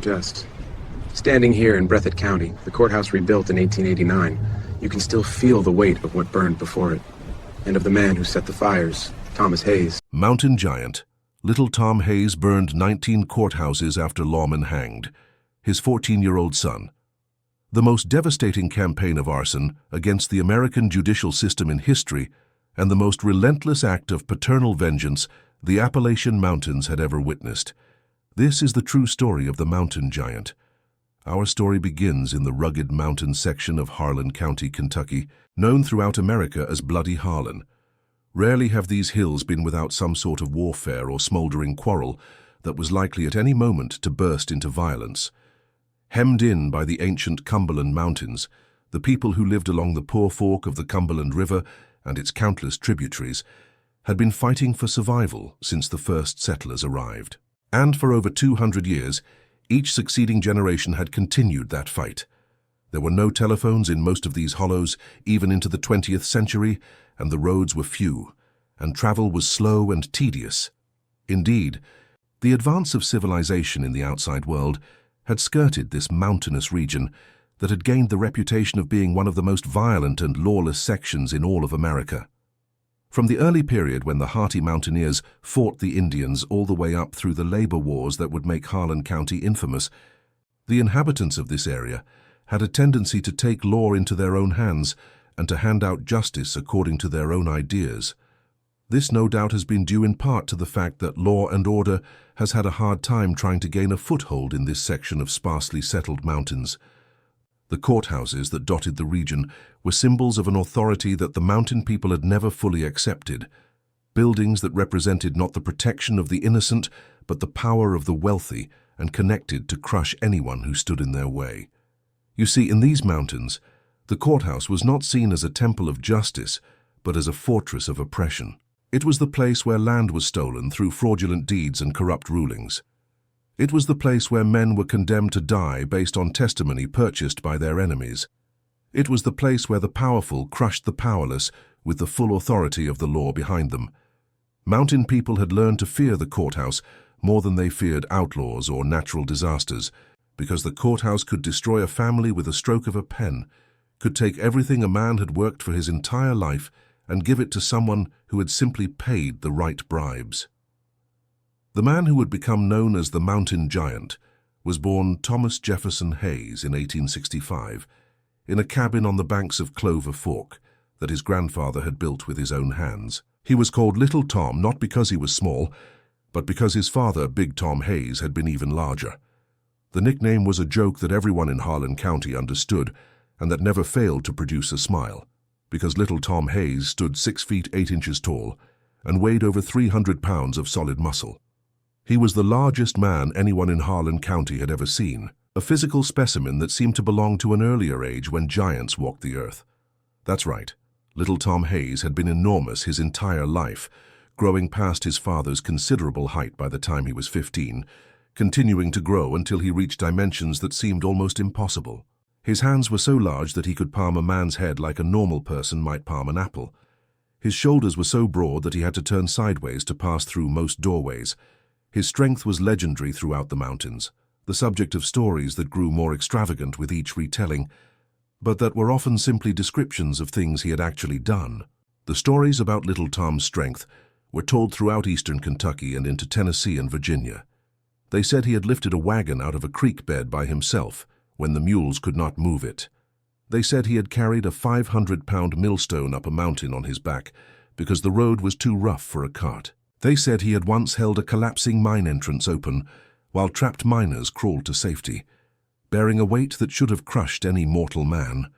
Just standing here in Breathitt County, the courthouse rebuilt in 1889, you can still feel the weight of what burned before it, and of the man who set the fires, Thomas Hayes. Mountain giant. Little Tom Hayes burned 19 courthouses after Lawmen hanged, his 14-year-old son. The most devastating campaign of arson against the American judicial system in history, and the most relentless act of paternal vengeance the Appalachian Mountains had ever witnessed. This is the true story of the mountain giant. Our story begins in the rugged mountain section of Harlan County, Kentucky, known throughout America as Bloody Harlan. Rarely have these hills been without some sort of warfare or smoldering quarrel that was likely at any moment to burst into violence. Hemmed in by the ancient Cumberland Mountains, the people who lived along the Poor Fork of the Cumberland River and its countless tributaries had been fighting for survival since the first settlers arrived. And for over 200 years, each succeeding generation had continued that fight. There were no telephones in most of these hollows, even into the 20th century, and the roads were few, and travel was slow and tedious. Indeed, the advance of civilization in the outside world had skirted this mountainous region that had gained the reputation of being one of the most violent and lawless sections in all of America. From the early period when the hardy mountaineers fought the Indians all the way up through the labor wars that would make Harlan County infamous, the inhabitants of this area had a tendency to take law into their own hands and to hand out justice according to their own ideas. This no doubt has been due in part to the fact that law and order has had a hard time trying to gain a foothold in this section of sparsely settled mountains. The courthouses that dotted the region were symbols of an authority that the mountain people had never fully accepted, buildings that represented not the protection of the innocent, but the power of the wealthy and connected to crush anyone who stood in their way. You see, in these mountains, the courthouse was not seen as a temple of justice, but as a fortress of oppression. It was the place where land was stolen through fraudulent deeds and corrupt rulings. It was the place where men were condemned to die based on testimony purchased by their enemies. It was the place where the powerful crushed the powerless with the full authority of the law behind them. Mountain people had learned to fear the courthouse more than they feared outlaws or natural disasters, because the courthouse could destroy a family with a stroke of a pen, could take everything a man had worked for his entire life and give it to someone who had simply paid the right bribes. The man who would become known as the Mountain Giant was born Thomas Jefferson Hayes in 1865 in a cabin on the banks of Clover Fork that his grandfather had built with his own hands. He was called Little Tom not because he was small, but because his father, Big Tom Hayes, had been even larger. The nickname was a joke that everyone in Harlan County understood and that never failed to produce a smile, because Little Tom Hayes stood 6 feet 8 inches tall and weighed over 300 pounds of solid muscle. He was the largest man anyone in Harlan County had ever seen, a physical specimen that seemed to belong to an earlier age when giants walked the earth. That's right, Little Tom Hayes had been enormous his entire life, growing past his father's considerable height by the time he was 15, continuing to grow until he reached dimensions that seemed almost impossible. His hands were so large that he could palm a man's head like a normal person might palm an apple. His shoulders were so broad that he had to turn sideways to pass through most doorways. His strength was legendary throughout the mountains, the subject of stories that grew more extravagant with each retelling, but that were often simply descriptions of things he had actually done. The stories about Little Tom's strength were told throughout eastern Kentucky and into Tennessee and Virginia. They said he had lifted a wagon out of a creek bed by himself when the mules could not move it. They said he had carried a 500-pound millstone up a mountain on his back because the road was too rough for a cart. They said he had once held a collapsing mine entrance open while trapped miners crawled to safety, bearing a weight that should have crushed any mortal man.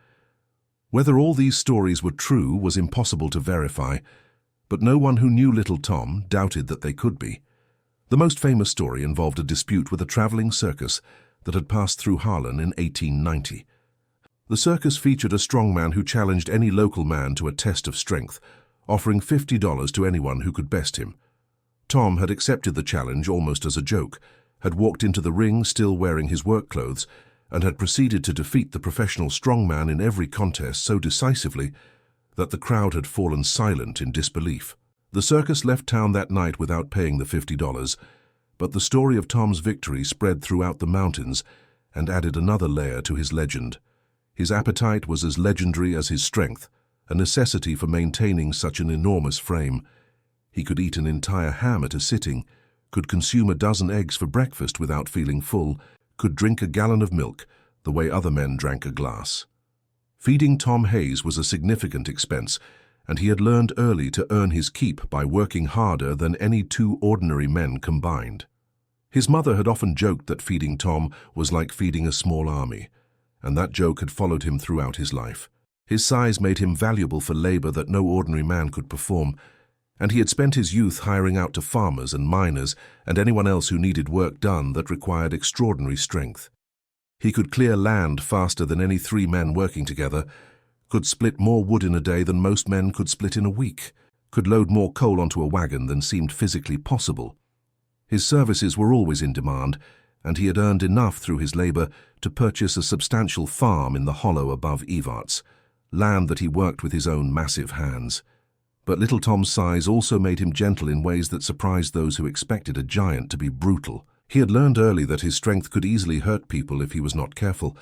Whether all these stories were true was impossible to verify, but no one who knew Little Tom doubted that they could be. The most famous story involved a dispute with a traveling circus that had passed through Harlan in 1890. The circus featured a strongman who challenged any local man to a test of strength, offering $50 to anyone who could best him. Tom had accepted the challenge almost as a joke, had walked into the ring still wearing his work clothes, and had proceeded to defeat the professional strongman in every contest so decisively that the crowd had fallen silent in disbelief. The circus left town that night without paying the $50, But the story of Tom's victory spread throughout the mountains and added another layer to his legend. His appetite was as legendary as his strength, a necessity for maintaining such an enormous frame. He could eat an entire ham at a sitting, could consume a dozen eggs for breakfast without feeling full, could drink a gallon of milk the way other men drank a glass. Feeding Tom Hayes was a significant expense, and he had learned early to earn his keep by working harder than any two ordinary men combined. His mother had often joked that feeding Tom was like feeding a small army, and that joke had followed him throughout his life. His size made him valuable for labor that no ordinary man could perform, and he had spent his youth hiring out to farmers and miners and anyone else who needed work done that required extraordinary strength. He could clear land faster than any three men working together, could split more wood in a day than most men could split in a week, could load more coal onto a wagon than seemed physically possible. His services were always in demand, and he had earned enough through his labor to purchase a substantial farm in the hollow above Evarts, land that he worked with his own massive hands. But little Tom's size also made him gentle in ways that surprised those who expected a giant to be brutal. He had learned early that his strength could easily hurt people if he was not careful,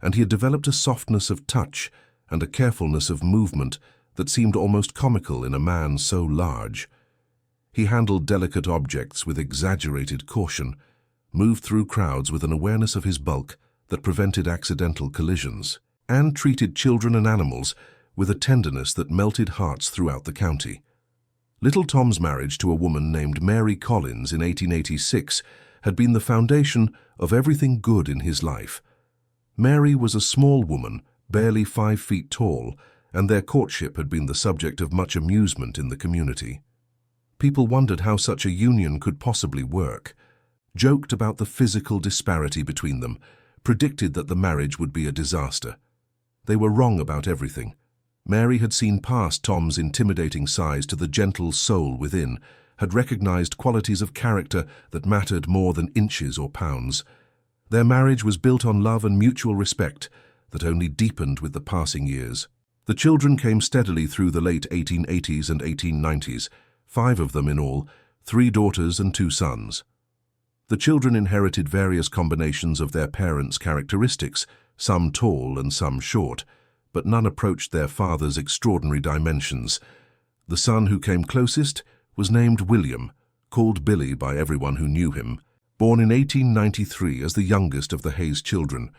and he had developed a softness of touch and a carefulness of movement that seemed almost comical in a man so large. He handled delicate objects with exaggerated caution, moved through crowds with an awareness of his bulk that prevented accidental collisions, and treated children and animals with a tenderness that melted hearts throughout the county. Little Tom's marriage to a woman named Mary Collins in 1886 had been the foundation of everything good in his life. Mary was a small woman, barely 5 feet tall, and their courtship had been the subject of much amusement in the community. People wondered how such a union could possibly work, joked about the physical disparity between them, predicted that the marriage would be a disaster. They were wrong about everything. Mary had seen past Tom's intimidating size to the gentle soul within, had recognized qualities of character that mattered more than inches or pounds. Their marriage was built on love and mutual respect that only deepened with the passing years. The children came steadily through the late 1880s and 1890s, 5 of them in all, 3 daughters and 2 sons. The children inherited various combinations of their parents' characteristics, some tall and some short, but none approached their father's extraordinary dimensions. The son who came closest was named William, called Billy by everyone who knew him. Born in 1893 as the youngest of the Hayes children,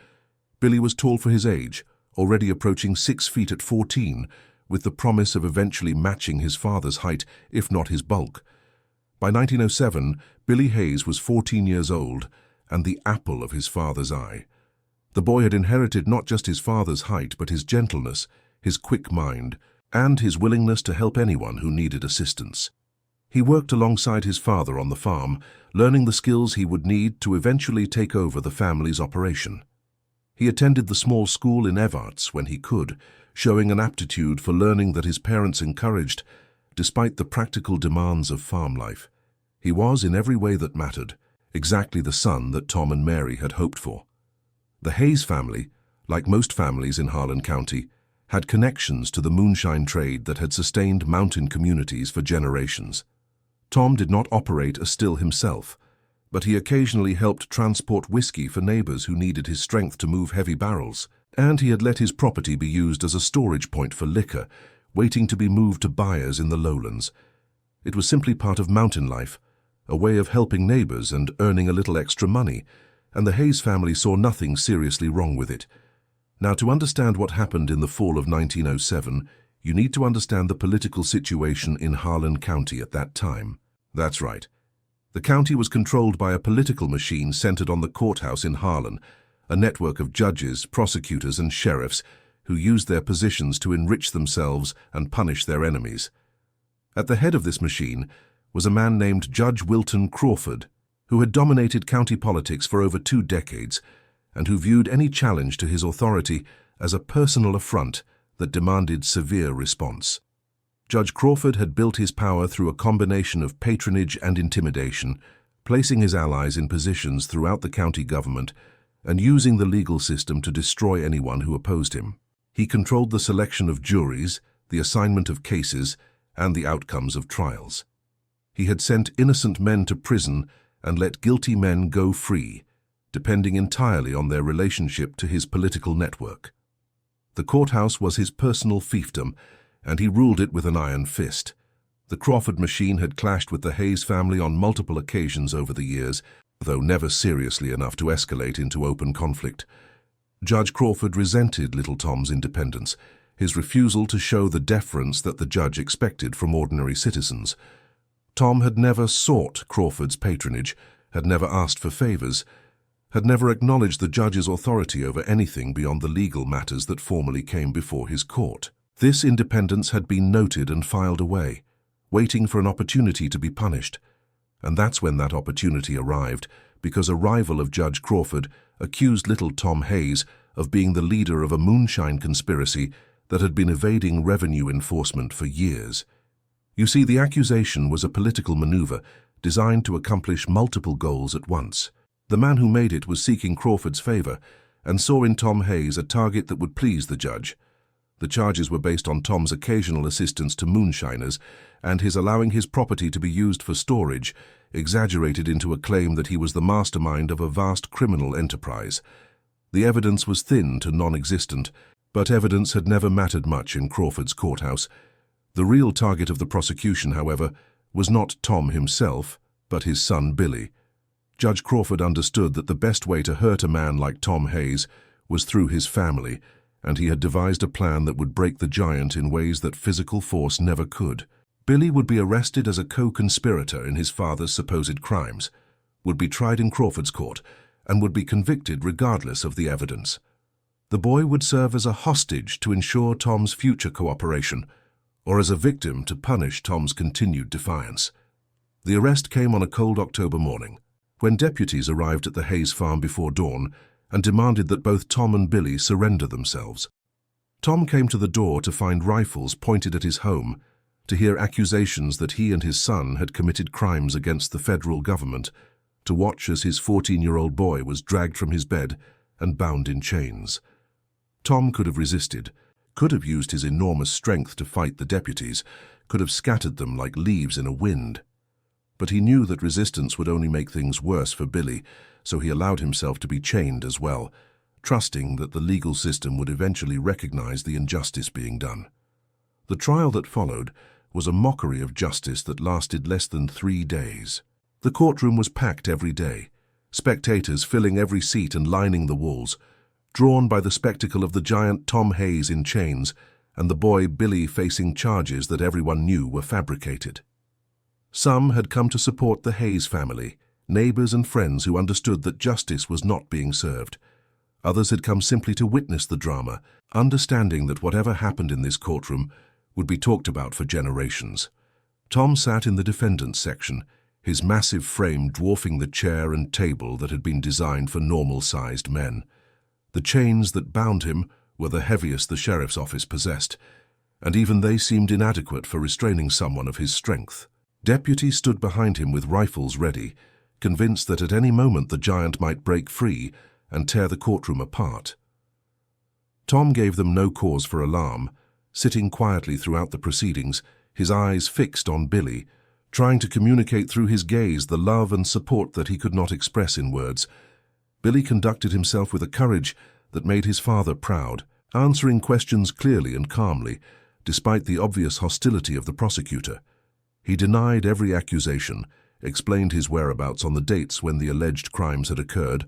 Billy was tall for his age, already approaching 6 feet at 14, with the promise of eventually matching his father's height, if not his bulk. By 1907, Billy Hayes was 14 years old and the apple of his father's eye. The boy had inherited not just his father's height, but his gentleness, his quick mind, and his willingness to help anyone who needed assistance. He worked alongside his father on the farm, learning the skills he would need to eventually take over the family's operation. He attended the small school in Evarts when he could, showing an aptitude for learning that his parents encouraged, despite the practical demands of farm life. He was, in every way that mattered, exactly the son that Tom and Mary had hoped for. The Hayes family, like most families in Harlan County, had connections to the moonshine trade that had sustained mountain communities for generations. Tom did not operate a still himself, but he occasionally helped transport whiskey for neighbors who needed his strength to move heavy barrels, and he had let his property be used as a storage point for liquor, waiting to be moved to buyers in the lowlands. It was simply part of mountain life, a way of helping neighbors and earning a little extra money, and the Hayes family saw nothing seriously wrong with it. Now, to understand what happened in the fall of 1907, you need to understand the political situation in Harlan County at that time. That's right. The county was controlled by a political machine centered on the courthouse in Harlan, a network of judges, prosecutors, and sheriffs who used their positions to enrich themselves and punish their enemies. At the head of this machine was a man named Judge Wilton Crawford, who had dominated county politics for over 2 decades and who viewed any challenge to his authority as a personal affront that demanded severe response. Judge Crawford had built his power through a combination of patronage and intimidation, placing his allies in positions throughout the county government and using the legal system to destroy anyone who opposed him. He controlled the selection of juries, the assignment of cases, and the outcomes of trials. He had sent innocent men to prison and let guilty men go free, depending entirely on their relationship to his political network. The courthouse was his personal fiefdom, and he ruled it with an iron fist. The Crawford machine had clashed with the Hayes family on multiple occasions over the years, though never seriously enough to escalate into open conflict. Judge Crawford resented little Tom's independence, his refusal to show the deference that the judge expected from ordinary citizens. Tom had never sought Crawford's patronage, had never asked for favors, had never acknowledged the judge's authority over anything beyond the legal matters that formally came before his court. This independence had been noted and filed away, waiting for an opportunity to be punished. And that's when that opportunity arrived, because a rival of Judge Crawford accused little Tom Hayes of being the leader of a moonshine conspiracy that had been evading revenue enforcement for years. You see, the accusation was a political maneuver designed to accomplish multiple goals at once. The man who made it was seeking Crawford's favor and saw in Tom Hayes a target that would please the judge. The charges were based on Tom's occasional assistance to moonshiners and his allowing his property to be used for storage, exaggerated into a claim that he was the mastermind of a vast criminal enterprise. The evidence was thin to non-existent, but evidence had never mattered much in Crawford's courthouse. The real target of the prosecution, however, was not Tom himself, but his son Billy. Judge Crawford understood that the best way to hurt a man like Tom Hayes was through his family, and he had devised a plan that would break the giant in ways that physical force never could. Billy would be arrested as a co-conspirator in his father's supposed crimes, would be tried in Crawford's court, and would be convicted regardless of the evidence. The boy would serve as a hostage to ensure Tom's future cooperation, or as a victim to punish Tom's continued defiance. The arrest came on a cold October morning, when deputies arrived at the Hayes farm before dawn and demanded that both Tom and Billy surrender themselves. Tom came to the door to find rifles pointed at his home, to hear accusations that he and his son had committed crimes against the federal government, to watch as his 14-year-old boy was dragged from his bed and bound in chains. Tom could have resisted, could have used his enormous strength to fight the deputies, could have scattered them like leaves in a wind. But he knew that resistance would only make things worse for Billy, so he allowed himself to be chained as well, trusting that the legal system would eventually recognize the injustice being done. The trial that followed was a mockery of justice that lasted less than 3 days. The courtroom was packed every day, spectators filling every seat and lining the walls, drawn by the spectacle of the giant Tom Hayes in chains and the boy Billy facing charges that everyone knew were fabricated. Some had come to support the Hayes family, neighbors and friends who understood that justice was not being served. Others had come simply to witness the drama, understanding that whatever happened in this courtroom would be talked about for generations. Tom sat in the defendant's section, his massive frame dwarfing the chair and table that had been designed for normal-sized men. The chains that bound him were the heaviest the sheriff's office possessed, and even they seemed inadequate for restraining someone of his strength. Deputies stood behind him with rifles ready, convinced that at any moment the giant might break free and tear the courtroom apart. Tom gave them no cause for alarm, sitting quietly throughout the proceedings, his eyes fixed on Billy, trying to communicate through his gaze the love and support that he could not express in words. Billy conducted himself with a courage that made his father proud, answering questions clearly and calmly, despite the obvious hostility of the prosecutor. He denied every accusation, explained his whereabouts on the dates when the alleged crimes had occurred,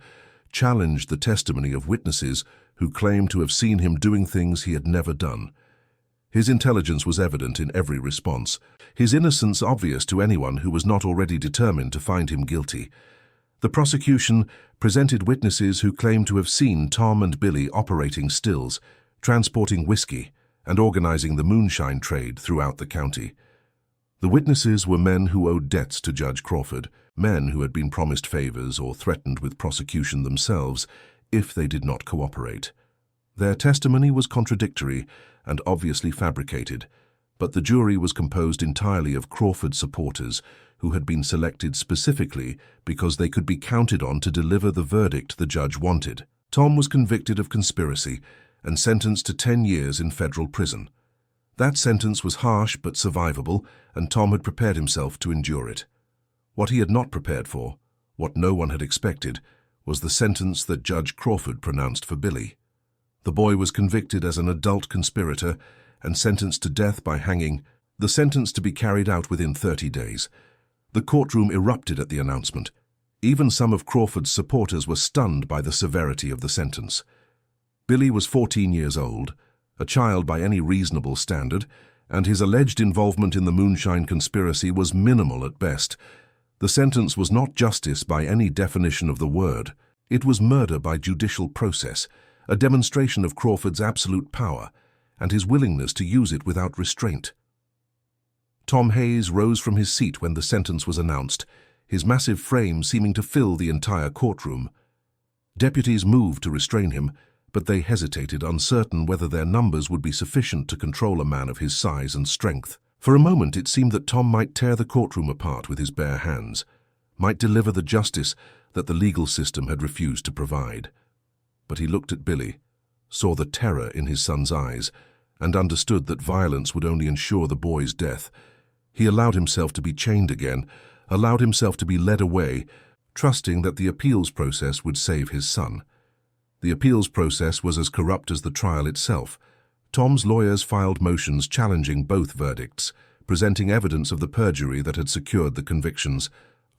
challenged the testimony of witnesses who claimed to have seen him doing things he had never done. His intelligence was evident in every response, his innocence obvious to anyone who was not already determined to find him guilty. The prosecution presented witnesses who claimed to have seen Tom and Billy operating stills, transporting whiskey, and organizing the moonshine trade throughout the county. The witnesses were men who owed debts to Judge Crawford, men who had been promised favors or threatened with prosecution themselves if they did not cooperate. Their testimony was contradictory and obviously fabricated, but the jury was composed entirely of Crawford supporters who had been selected specifically because they could be counted on to deliver the verdict the judge wanted. Tom was convicted of conspiracy and sentenced to 10 years in federal prison. That sentence was harsh but survivable, and Tom had prepared himself to endure it. What he had not prepared for What no one had expected was the sentence that Judge Crawford pronounced for Billy. The boy was convicted as an adult conspirator and sentenced to death by hanging, the sentence to be carried out within 30 days. The courtroom erupted at the announcement. Even some of Crawford's supporters were stunned by the severity of the sentence. Billy was 14 years old, a child by any reasonable standard, and his alleged involvement in the moonshine conspiracy was minimal at best. The sentence was not justice by any definition of the word. It was murder by judicial process, a demonstration of Crawford's absolute power and his willingness to use it without restraint. Tom Hayes rose from his seat when the sentence was announced, his massive frame seeming to fill the entire courtroom. Deputies moved to restrain him, but they hesitated, uncertain whether their numbers would be sufficient to control a man of his size and strength. For a moment it seemed that Tom might tear the courtroom apart with his bare hands, might deliver the justice that the legal system had refused to provide. But he looked at Billy, saw the terror in his son's eyes, and understood that violence would only ensure the boy's death. He allowed himself to be chained again, allowed himself to be led away, trusting that the appeals process would save his son. The appeals process was as corrupt as the trial itself. Tom's lawyers filed motions challenging both verdicts, presenting evidence of the perjury that had secured the convictions,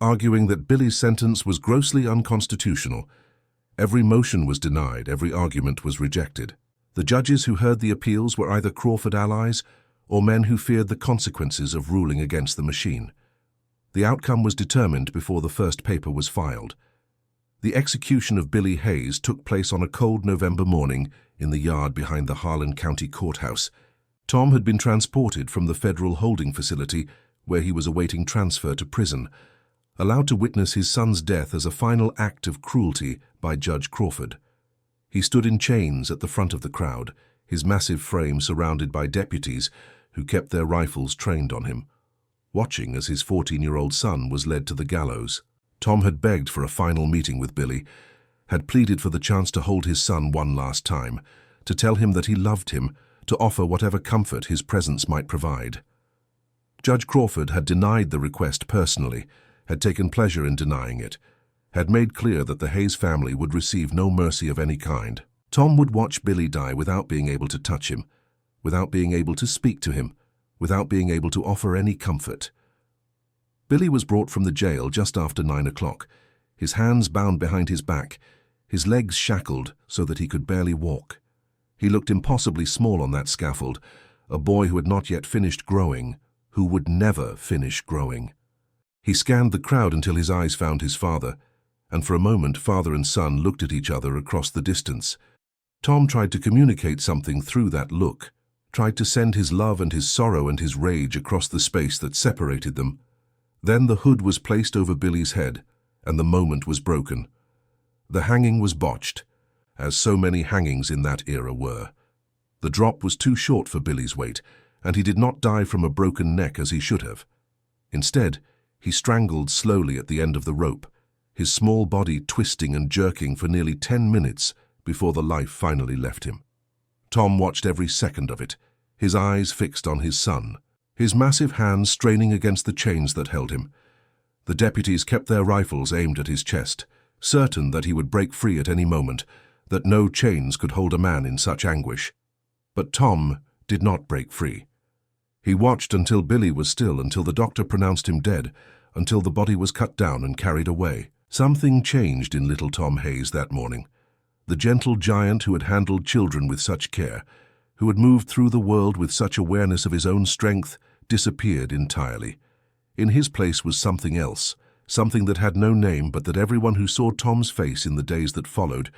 arguing that Billy's sentence was grossly unconstitutional. Every motion was denied, every argument was rejected. The judges who heard the appeals were either Crawford allies or men who feared the consequences of ruling against the machine. The outcome was determined before the first paper was filed. The execution of Billy Hayes took place on a cold November morning in the yard behind the Harlan County Courthouse. Tom had been transported from the federal holding facility where he was awaiting transfer to prison, allowed to witness his son's death as a final act of cruelty by Judge Crawford. He stood in chains at the front of the crowd, his massive frame surrounded by deputies who kept their rifles trained on him, watching as his 14-year-old son was led to the gallows. Tom had begged for a final meeting with Billy, had pleaded for the chance to hold his son one last time, to tell him that he loved him, to offer whatever comfort his presence might provide. Judge Crawford had denied the request personally, had taken pleasure in denying it, had made clear that the Hayes family would receive no mercy of any kind. Tom would watch Billy die without being able to touch him, without being able to speak to him, without being able to offer any comfort. Billy was brought from the jail just after 9 o'clock, his hands bound behind his back, his legs shackled so that he could barely walk. He looked impossibly small on that scaffold, a boy who had not yet finished growing, who would never finish growing. He scanned the crowd until his eyes found his father, and for a moment father and son looked at each other across the distance. Tom tried to communicate something through that look, tried to send his love and his sorrow and his rage across the space that separated them. Then the hood was placed over Billy's head, and the moment was broken. The hanging was botched, as so many hangings in that era were. The drop was too short for Billy's weight, and he did not die from a broken neck as he should have. Instead, he strangled slowly at the end of the rope, his small body twisting and jerking for nearly 10 minutes before the life finally left him. Tom watched every second of it, his eyes fixed on his son, his massive hands straining against the chains that held him. The deputies kept their rifles aimed at his chest, certain that he would break free at any moment, that no chains could hold a man in such anguish. But Tom did not break free. He watched until Billy was still, until the doctor pronounced him dead, until the body was cut down and carried away. Something changed in little Tom Hayes that morning. The gentle giant who had handled children with such care, who had moved through the world with such awareness of his own strength, disappeared entirely. In his place was something else, something that had no name but that everyone who saw Tom's face in the days that followed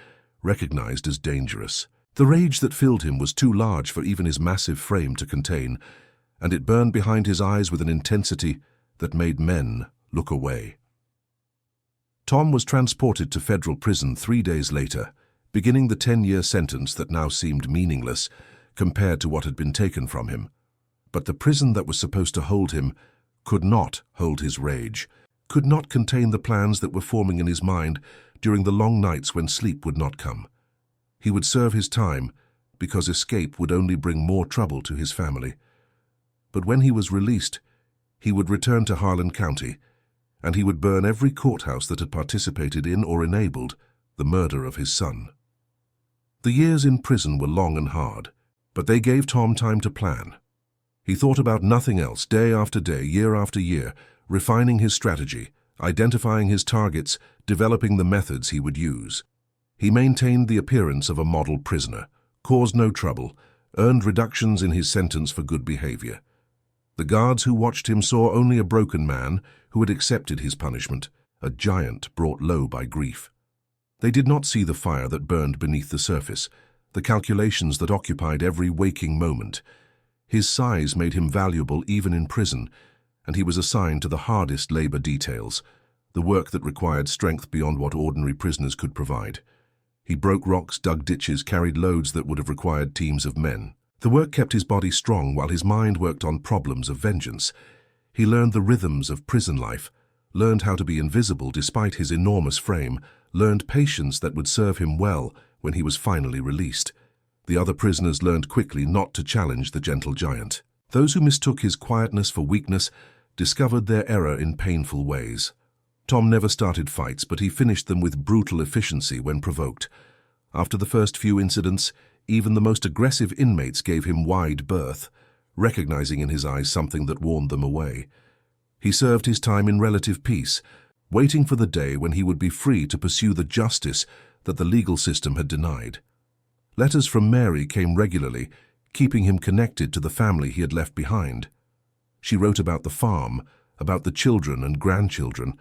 recognized as dangerous. The rage that filled him was too large for even his massive frame to contain, and it burned behind his eyes with an intensity that made men look away. Tom was transported to federal prison 3 days later, beginning the 10-year sentence that now seemed meaningless compared to what had been taken from him. But the prison that was supposed to hold him could not hold his rage, could not contain the plans that were forming in his mind during the long nights when sleep would not come. He would serve his time because escape would only bring more trouble to his family. But when he was released, he would return to Harlan County, and he would burn every courthouse that had participated in or enabled the murder of his son. The years in prison were long and hard, but they gave Tom time to plan. He thought about nothing else, day after day, year after year, refining his strategy, identifying his targets, developing the methods he would use. He maintained the appearance of a model prisoner, caused no trouble, earned reductions in his sentence for good behavior. The guards who watched him saw only a broken man who had accepted his punishment, a giant brought low by grief. They did not see the fire that burned beneath the surface, the calculations that occupied every waking moment. His size made him valuable even in prison, and he was assigned to the hardest labor details, the work that required strength beyond what ordinary prisoners could provide. He broke rocks, dug ditches, carried loads that would have required teams of men. The work kept his body strong while his mind worked on problems of vengeance. He learned the rhythms of prison life, learned how to be invisible despite his enormous frame, learned patience that would serve him well when he was finally released. The other prisoners learned quickly not to challenge the gentle giant. Those who mistook his quietness for weakness discovered their error in painful ways. Tom never started fights, but he finished them with brutal efficiency when provoked. After the first few incidents, even the most aggressive inmates gave him wide berth, recognizing in his eyes something that warned them away. He served his time in relative peace, waiting for the day when he would be free to pursue the justice that the legal system had denied. Letters from Mary came regularly, keeping him connected to the family he had left behind. She wrote about the farm, about the children and grandchildren,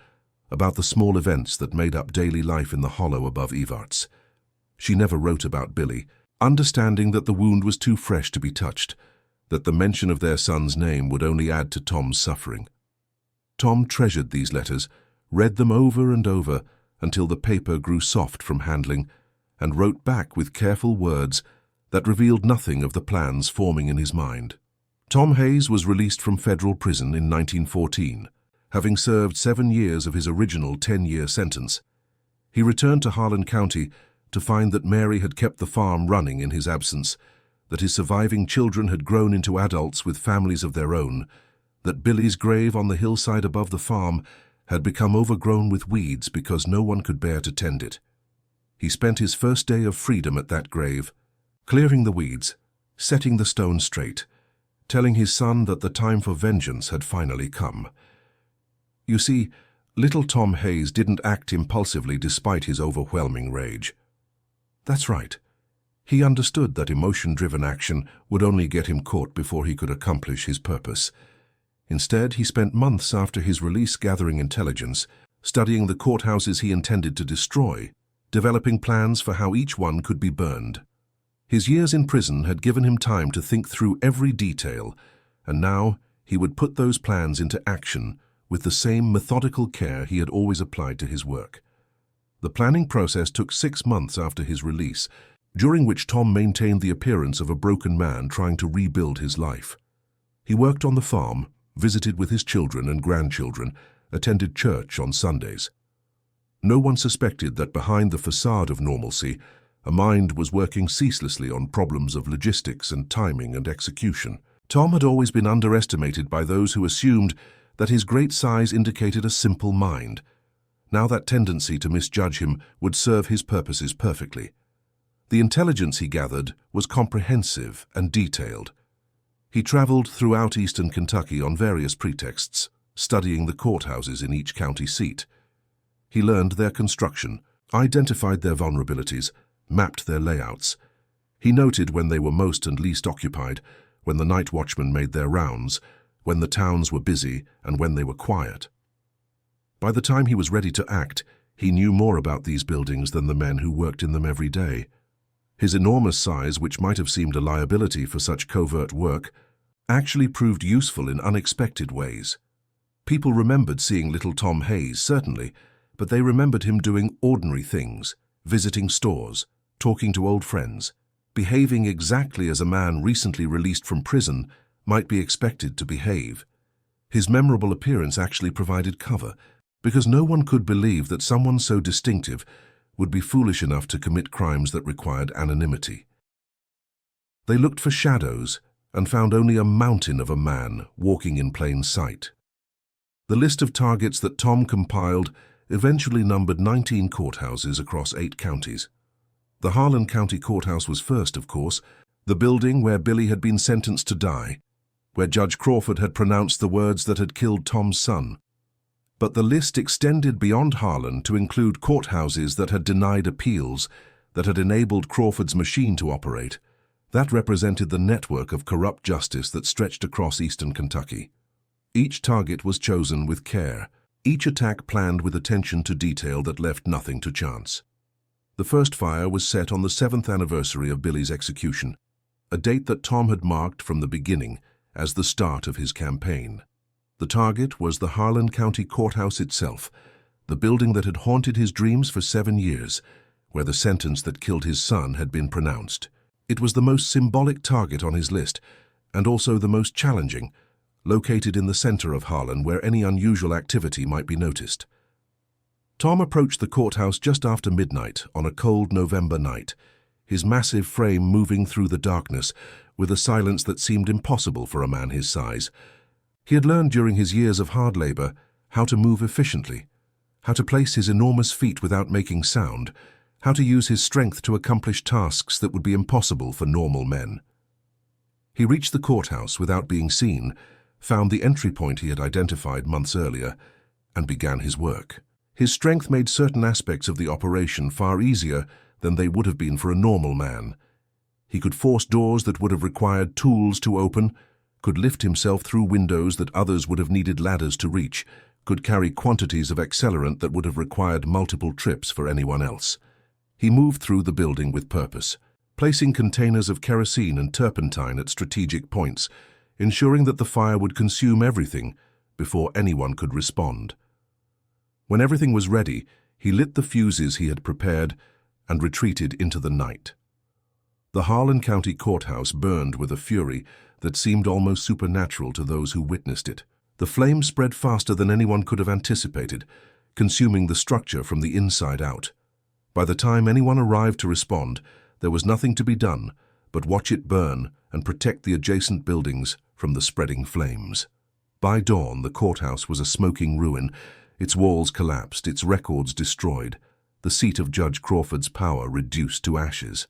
about the small events that made up daily life in the hollow above Evarts. She never wrote about Billy, understanding that the wound was too fresh to be touched, that the mention of their son's name would only add to Tom's suffering. Tom treasured these letters, read them over and over until the paper grew soft from handling, and wrote back with careful words that revealed nothing of the plans forming in his mind. Tom Hayes was released from federal prison in 1914, having served 7 years of his original 10-year sentence. He returned to Harlan County to find that Mary had kept the farm running in his absence, that his surviving children had grown into adults with families of their own, that Billy's grave on the hillside above the farm had become overgrown with weeds because no one could bear to tend it. He spent his first day of freedom at that grave, clearing the weeds, setting the stone straight, telling his son that the time for vengeance had finally come. You see, little Tom Hayes didn't act impulsively despite his overwhelming rage. That's right. He understood that emotion-driven action would only get him caught before he could accomplish his purpose. Instead, he spent months after his release gathering intelligence, studying the courthouses he intended to destroy, developing plans for how each one could be burned. His years in prison had given him time to think through every detail, and now he would put those plans into action with the same methodical care he had always applied to his work. The planning process took 6 months after his release, during which Tom maintained the appearance of a broken man trying to rebuild his life. He worked on the farm, visited with his children and grandchildren, attended church on Sundays. No one suspected that behind the facade of normalcy, a mind was working ceaselessly on problems of logistics and timing and execution. Tom had always been underestimated by those who assumed that his great size indicated a simple mind. Now that tendency to misjudge him would serve his purposes perfectly. The intelligence he gathered was comprehensive and detailed. He traveled throughout eastern Kentucky on various pretexts, studying the courthouses in each county seat. He learned their construction, identified their vulnerabilities, mapped their layouts. He noted when they were most and least occupied, when the night watchmen made their rounds, when the towns were busy, and when they were quiet. By the time he was ready to act, he knew more about these buildings than the men who worked in them every day. His enormous size, which might have seemed a liability for such covert work, actually proved useful in unexpected ways. People remembered seeing little Tom Hayes, certainly, but they remembered him doing ordinary things, visiting stores, talking to old friends, behaving exactly as a man recently released from prison might be expected to behave. His memorable appearance actually provided cover, because no one could believe that someone so distinctive would be foolish enough to commit crimes that required anonymity. They looked for shadows and found only a mountain of a man walking in plain sight. The list of targets that Tom compiled eventually numbered 19 courthouses across 8 counties. The Harlan County Courthouse was first, of course, the building where Billy had been sentenced to die, where Judge Crawford had pronounced the words that had killed Tom's son. But the list extended beyond Harlan to include courthouses that had denied appeals, that had enabled Crawford's machine to operate. That represented the network of corrupt justice that stretched across eastern Kentucky. Each target was chosen with care, each attack planned with attention to detail that left nothing to chance. The first fire was set on the 7th anniversary of Billy's execution, a date that Tom had marked from the beginning as the start of his campaign. The target was the Harlan County Courthouse itself, the building that had haunted his dreams for 7 years, where the sentence that killed his son had been pronounced. It was the most symbolic target on his list, and also the most challenging, located in the center of Harlan where any unusual activity might be noticed. Tom approached the courthouse just after midnight on a cold November night, his massive frame moving through the darkness with a silence that seemed impossible for a man his size. He had learned during his years of hard labor how to move efficiently, how to place his enormous feet without making sound, how to use his strength to accomplish tasks that would be impossible for normal men. He reached the courthouse without being seen, found the entry point he had identified months earlier, and began his work. His strength made certain aspects of the operation far easier than they would have been for a normal man. He could force doors that would have required tools to open, could lift himself through windows that others would have needed ladders to reach, could carry quantities of accelerant that would have required multiple trips for anyone else. He moved through the building with purpose, placing containers of kerosene and turpentine at strategic points, ensuring that the fire would consume everything before anyone could respond. When everything was ready, he lit the fuses he had prepared and retreated into the night. The Harlan County Courthouse burned with a fury that seemed almost supernatural to those who witnessed it. The flames spread faster than anyone could have anticipated, consuming the structure from the inside out. By the time anyone arrived to respond, there was nothing to be done but watch it burn and protect the adjacent buildings from the spreading flames. By dawn, the courthouse was a smoking ruin, its walls collapsed, its records destroyed, the seat of Judge Crawford's power reduced to ashes.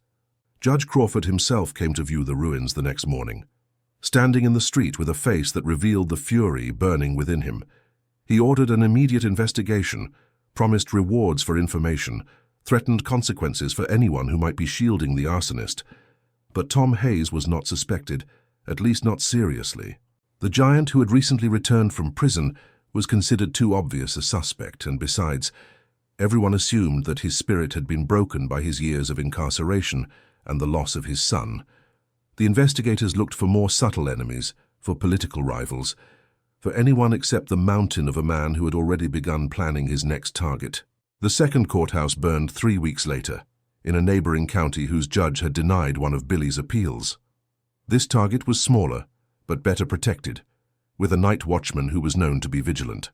Judge Crawford himself came to view the ruins the next morning. Standing in the street with a face that revealed the fury burning within him, he ordered an immediate investigation, promised rewards for information, threatened consequences for anyone who might be shielding the arsonist. But Tom Hayes was not suspected, at least not seriously. The giant who had recently returned from prison was considered too obvious a suspect, and besides, everyone assumed that his spirit had been broken by his years of incarceration and the loss of his son. The investigators looked for more subtle enemies, for political rivals, for anyone except the mountain of a man who had already begun planning his next target. The second courthouse burned 3 weeks later, in a neighboring county whose judge had denied one of Billy's appeals. This target was smaller, but better protected, with a night watchman who was known to be vigilant.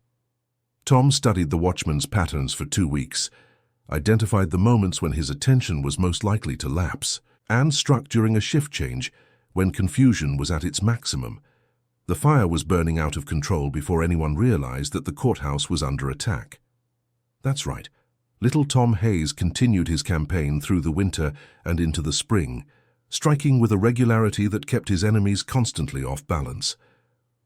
Tom studied the watchman's patterns for 2 weeks, identified the moments when his attention was most likely to lapse, and struck during a shift change when confusion was at its maximum. The fire was burning out of control before anyone realized that the courthouse was under attack. That's right. Little Tom Hayes continued his campaign through the winter and into the spring, striking with a regularity that kept his enemies constantly off balance.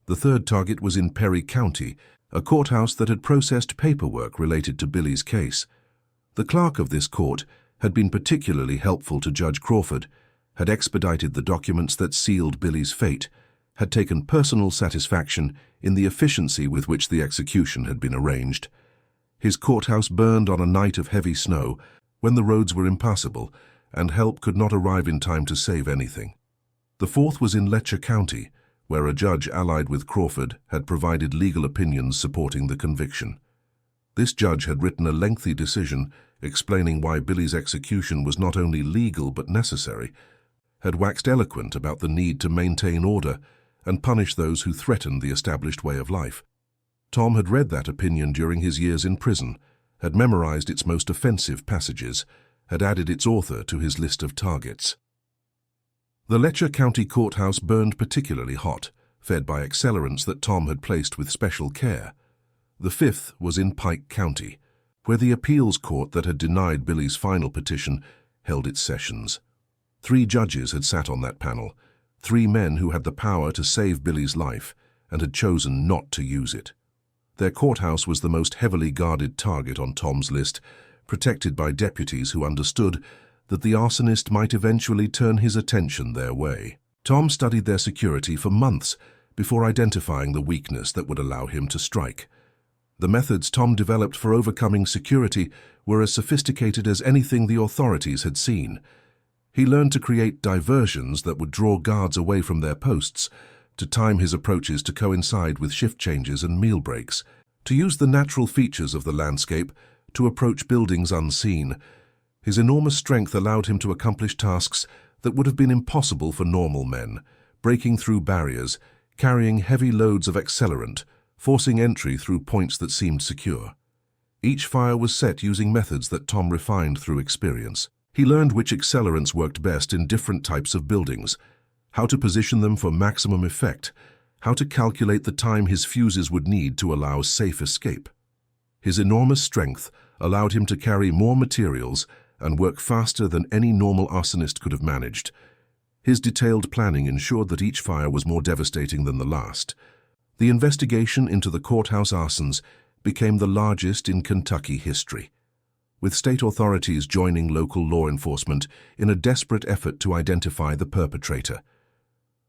The third target was in Perry County, a courthouse that had processed paperwork related to Billy's case. The clerk of this court had been particularly helpful to Judge Crawford, had expedited the documents that sealed Billy's fate, had taken personal satisfaction in the efficiency with which the execution had been arranged. His courthouse burned on a night of heavy snow, when the roads were impassable, and help could not arrive in time to save anything. The fourth was in Letcher County, where a judge allied with Crawford had provided legal opinions supporting the conviction. This judge had written a lengthy decision explaining why Billy's execution was not only legal but necessary, had waxed eloquent about the need to maintain order and punish those who threatened the established way of life. Tom had read that opinion during his years in prison, had memorized its most offensive passages, had added its author to his list of targets. The Letcher County Courthouse burned particularly hot, fed by accelerants that Tom had placed with special care. The fifth was in Pike County, where the appeals court that had denied Billy's final petition held its sessions. 3 judges had sat on that panel, 3 men who had the power to save Billy's life and had chosen not to use it. Their courthouse was the most heavily guarded target on Tom's list, protected by deputies who understood that the arsonist might eventually turn his attention their way. Tom studied their security for months before identifying the weakness that would allow him to strike. The methods Tom developed for overcoming security were as sophisticated as anything the authorities had seen. He learned to create diversions that would draw guards away from their posts, to time his approaches to coincide with shift changes and meal breaks, to use the natural features of the landscape to approach buildings unseen. His enormous strength allowed him to accomplish tasks that would have been impossible for normal men, breaking through barriers, carrying heavy loads of accelerant, forcing entry through points that seemed secure. Each fire was set using methods that Tom refined through experience. He learned which accelerants worked best in different types of buildings, how to position them for maximum effect, how to calculate the time his fuses would need to allow safe escape. His enormous strength allowed him to carry more materials and work faster than any normal arsonist could have managed. His detailed planning ensured that each fire was more devastating than the last. The investigation into the courthouse arsons became the largest in Kentucky history, with state authorities joining local law enforcement in a desperate effort to identify the perpetrator.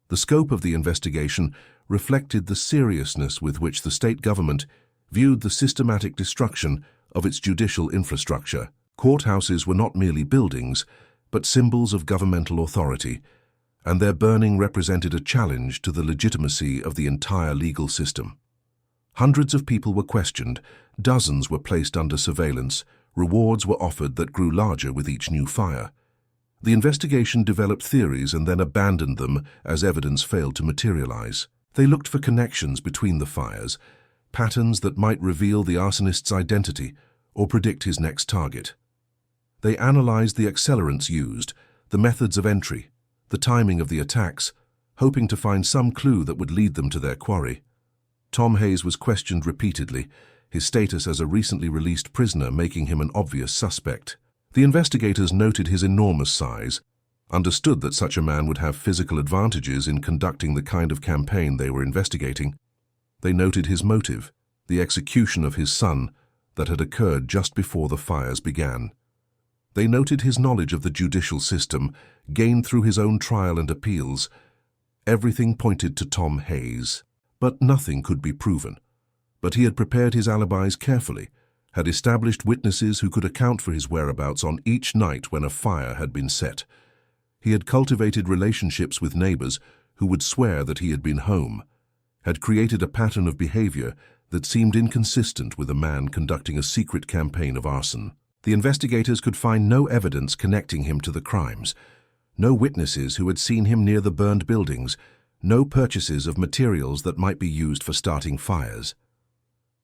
The scope of the investigation reflected the seriousness with which the state government viewed the systematic destruction of its judicial infrastructure. Courthouses were not merely buildings, but symbols of governmental authority, and their burning represented a challenge to the legitimacy of the entire legal system. Hundreds of people were questioned, dozens were placed under surveillance, rewards were offered that grew larger with each new fire. The investigation developed theories and then abandoned them as evidence failed to materialize. They looked for connections between the fires, patterns that might reveal the arsonist's identity or predict his next target. They analyzed the accelerants used, the methods of entry, the timing of the attacks, hoping to find some clue that would lead them to their quarry. Tom Hayes was questioned repeatedly, his status as a recently released prisoner making him an obvious suspect. The investigators noted his enormous size, understood that such a man would have physical advantages in conducting the kind of campaign they were investigating. They noted his motive, the execution of his son that had occurred just before the fires began. They noted his knowledge of the judicial system, gained through his own trial and appeals. Everything pointed to Tom Hayes, but nothing could be proven. But he had prepared his alibis carefully, had established witnesses who could account for his whereabouts on each night when a fire had been set. He had cultivated relationships with neighbors who would swear that he had been home, had created a pattern of behavior that seemed inconsistent with a man conducting a secret campaign of arson. The investigators could find no evidence connecting him to the crimes, no witnesses who had seen him near the burned buildings, no purchases of materials that might be used for starting fires.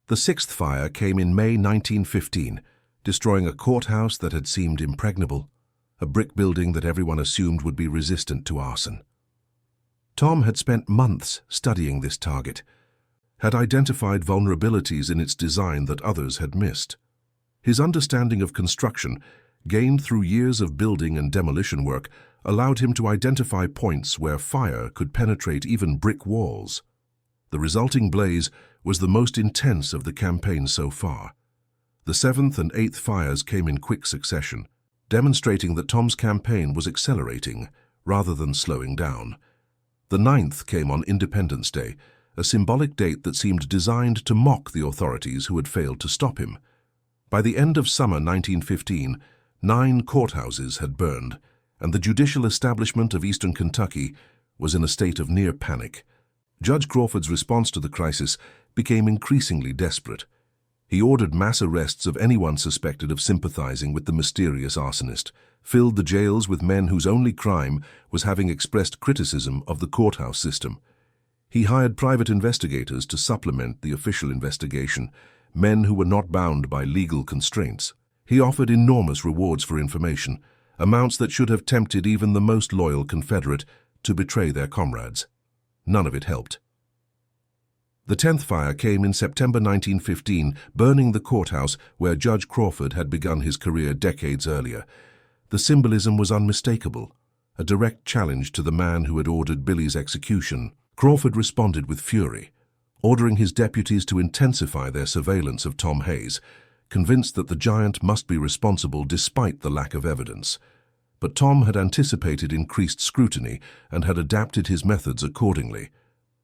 The 6th fire came in May 1915, destroying a courthouse that had seemed impregnable, a brick building that everyone assumed would be resistant to arson. Tom had spent months studying this target, had identified vulnerabilities in its design that others had missed. His understanding of construction, gained through years of building and demolition work, allowed him to identify points where fire could penetrate even brick walls. The resulting blaze was the most intense of the campaign so far. The 7th and 8th fires came in quick succession, demonstrating that Tom's campaign was accelerating rather than slowing down. The 9th came on Independence Day, a symbolic date that seemed designed to mock the authorities who had failed to stop him. By the end of summer 1915, 9 courthouses had burned, and the judicial establishment of eastern Kentucky was in a state of near panic. Judge Crawford's response to the crisis became increasingly desperate. He ordered mass arrests of anyone suspected of sympathizing with the mysterious arsonist, filled the jails with men whose only crime was having expressed criticism of the courthouse system. He hired private investigators to supplement the official investigation, men who were not bound by legal constraints. He offered enormous rewards for information, amounts that should have tempted even the most loyal Confederate to betray their comrades. None of it helped. The 10th fire came in September 1915, burning the courthouse where Judge Crawford had begun his career decades earlier. The symbolism was unmistakable, a direct challenge to the man who had ordered Billy's execution. Crawford responded with fury, ordering his deputies to intensify their surveillance of Tom Hayes, convinced that the giant must be responsible despite the lack of evidence. But Tom had anticipated increased scrutiny and had adapted his methods accordingly.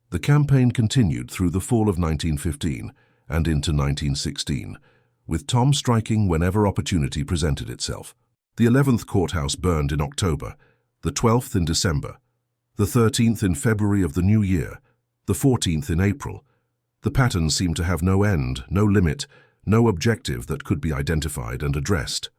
The campaign continued through the fall of 1915 and into 1916, with Tom striking whenever opportunity presented itself. The 11th courthouse burned in October, the 12th in December, the 13th in February of the new year, the 14th in April. The pattern seemed to have no end, no limit, no objective that could be identified and addressed.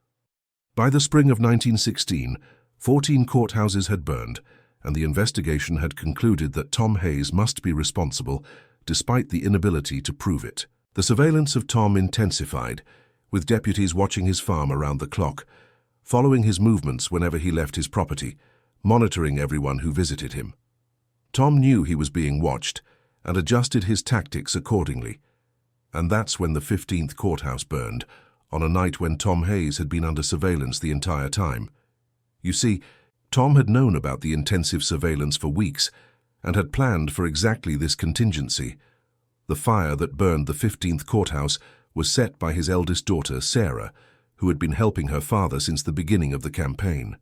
By the spring of 1916, 14 courthouses had burned, and the investigation had concluded that Tom Hayes must be responsible, despite the inability to prove it. The surveillance of Tom intensified, with deputies watching his farm around the clock, following his movements whenever he left his property, monitoring everyone who visited him. Tom knew he was being watched and adjusted his tactics accordingly. And that's when the 15th courthouse burned, on a night when Tom Hayes had been under surveillance the entire time. You see, Tom had known about the intensive surveillance for weeks and had planned for exactly this contingency. The fire that burned the 15th courthouse was set by his eldest daughter, Sarah, who had been helping her father since the beginning of the campaign.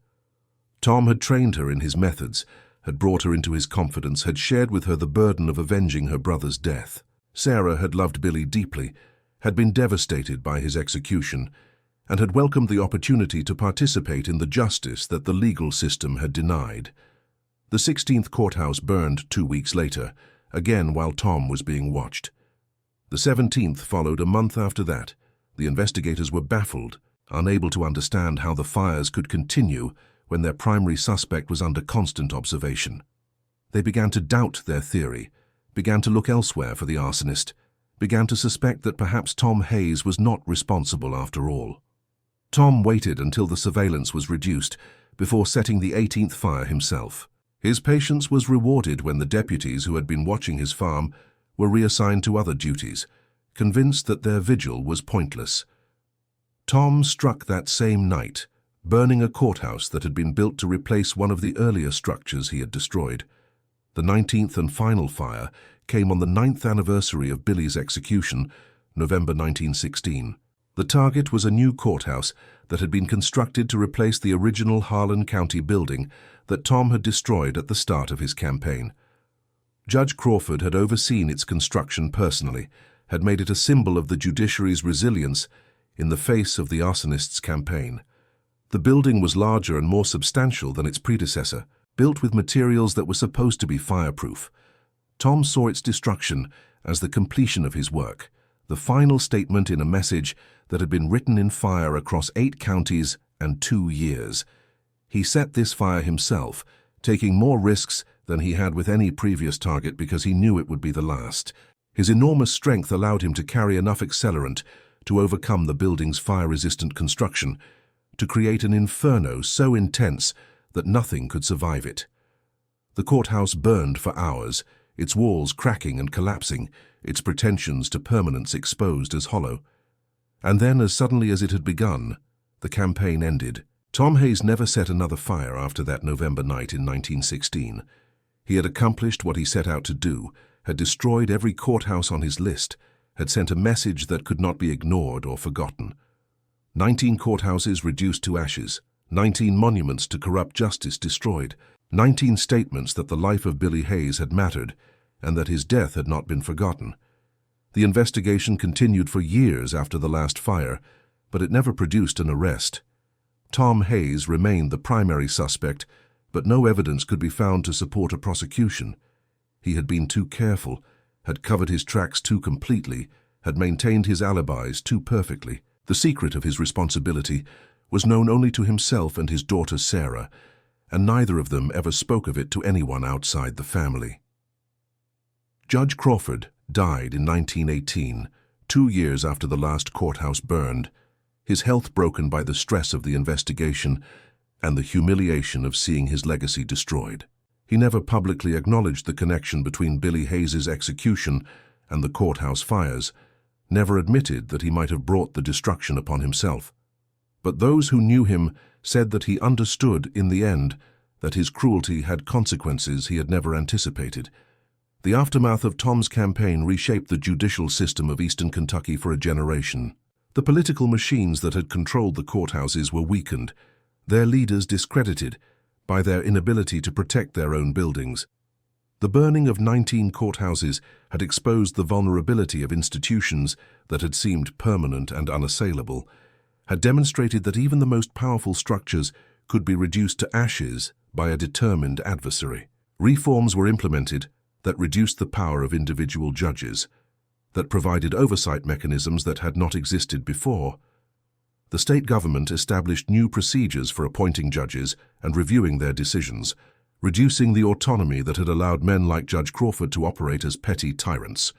Tom had trained her in his methods, had brought her into his confidence, had shared with her the burden of avenging her brother's death. Sarah had loved Billy deeply, had been devastated by his execution, and had welcomed the opportunity to participate in the justice that the legal system had denied. The 16th courthouse burned 2 weeks later, again while Tom was being watched. The 17th followed a month after that. The investigators were baffled, unable to understand how the fires could continue when their primary suspect was under constant observation. They began to doubt their theory, began to look elsewhere for the arsonist, began to suspect that perhaps Tom Hayes was not responsible after all. Tom waited until the surveillance was reduced before setting the 18th fire himself. His patience was rewarded when the deputies who had been watching his farm were reassigned to other duties, convinced that their vigil was pointless. Tom struck that same night, burning a courthouse that had been built to replace one of the earlier structures he had destroyed. The 19th and final fire came on the 9th anniversary of Billy's execution, November 1916. The target was a new courthouse that had been constructed to replace the original Harlan County building that Tom had destroyed at the start of his campaign. Judge Crawford had overseen its construction personally, had made it a symbol of the judiciary's resilience in the face of the arsonist's campaign. The building was larger and more substantial than its predecessor, built with materials that were supposed to be fireproof. Tom saw its destruction as the completion of his work, the final statement in a message that had been written in fire across 8 counties and 2 years. He set this fire himself, taking more risks than he had with any previous target because he knew it would be the last. His enormous strength allowed him to carry enough accelerant to overcome the building's fire-resistant construction, to create an inferno so intense that nothing could survive it. The courthouse burned for hours, its walls cracking and collapsing, its pretensions to permanence exposed as hollow. And then, as suddenly as it had begun, the campaign ended. Tom Hayes never set another fire after that November night in 1916. He had accomplished what he set out to do, had destroyed every courthouse on his list, had sent a message that could not be ignored or forgotten. 19 courthouses reduced to ashes, 19 monuments to corrupt justice destroyed, 19 statements that the life of Billy Hayes had mattered and that his death had not been forgotten. The investigation continued for years after the last fire, but it never produced an arrest. Tom Hayes remained the primary suspect, but no evidence could be found to support a prosecution. He had been too careful, had covered his tracks too completely, had maintained his alibis too perfectly. The secret of his responsibility was known only to himself and his daughter Sarah, and neither of them ever spoke of it to anyone outside the family. Judge Crawford died in 1918, 2 years after the last courthouse burned, his health broken by the stress of the investigation and the humiliation of seeing his legacy destroyed. He never publicly acknowledged the connection between Billy Hayes's execution and the courthouse fires, never admitted that he might have brought the destruction upon himself. But those who knew him said that he understood in the end that his cruelty had consequences he had never anticipated. The aftermath of Tom's campaign reshaped the judicial system of Eastern Kentucky for a generation. The political machines that had controlled the courthouses were weakened, their leaders discredited by their inability to protect their own buildings. The burning of 19 courthouses had exposed the vulnerability of institutions that had seemed permanent and unassailable, had demonstrated that even the most powerful structures could be reduced to ashes by a determined adversary. Reforms were implemented that reduced the power of individual judges, that provided oversight mechanisms that had not existed before. The state government established new procedures for appointing judges and reviewing their decisions, reducing the autonomy that had allowed men like Judge Crawford to operate as petty tyrants.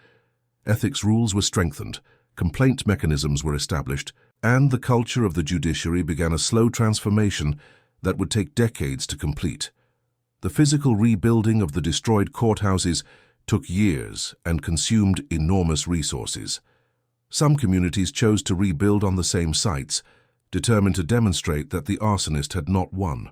Ethics rules were strengthened, complaint mechanisms were established, and the culture of the judiciary began a slow transformation that would take decades to complete. The physical rebuilding of the destroyed courthouses took years and consumed enormous resources. Some communities chose to rebuild on the same sites, determined to demonstrate that the arsonist had not won.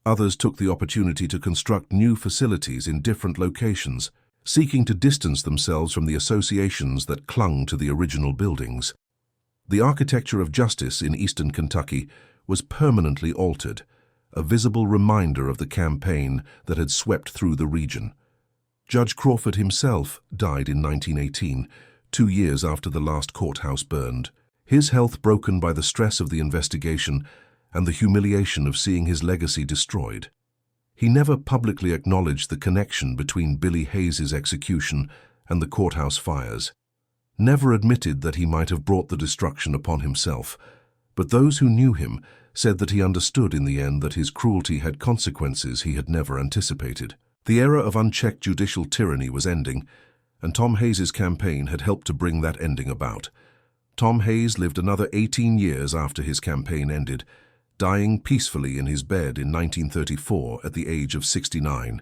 Others took the opportunity to construct new facilities in different locations, seeking to distance themselves from the associations that clung to the original buildings. The architecture of justice in Eastern Kentucky was permanently altered, a visible reminder of the campaign that had swept through the region. Judge Crawford himself died in 1918, 2 years after the last courthouse burned, his health broken by the stress of the investigation and the humiliation of seeing his legacy destroyed. He never publicly acknowledged the connection between Billy Hayes's execution and the courthouse fires, never admitted that he might have brought the destruction upon himself, but those who knew him said that he understood in the end that his cruelty had consequences he had never anticipated. The era of unchecked judicial tyranny was ending, and Tom Hayes's campaign had helped to bring that ending about. Tom Hayes lived another 18 years after his campaign ended, dying peacefully in his bed in 1934 at the age of 69.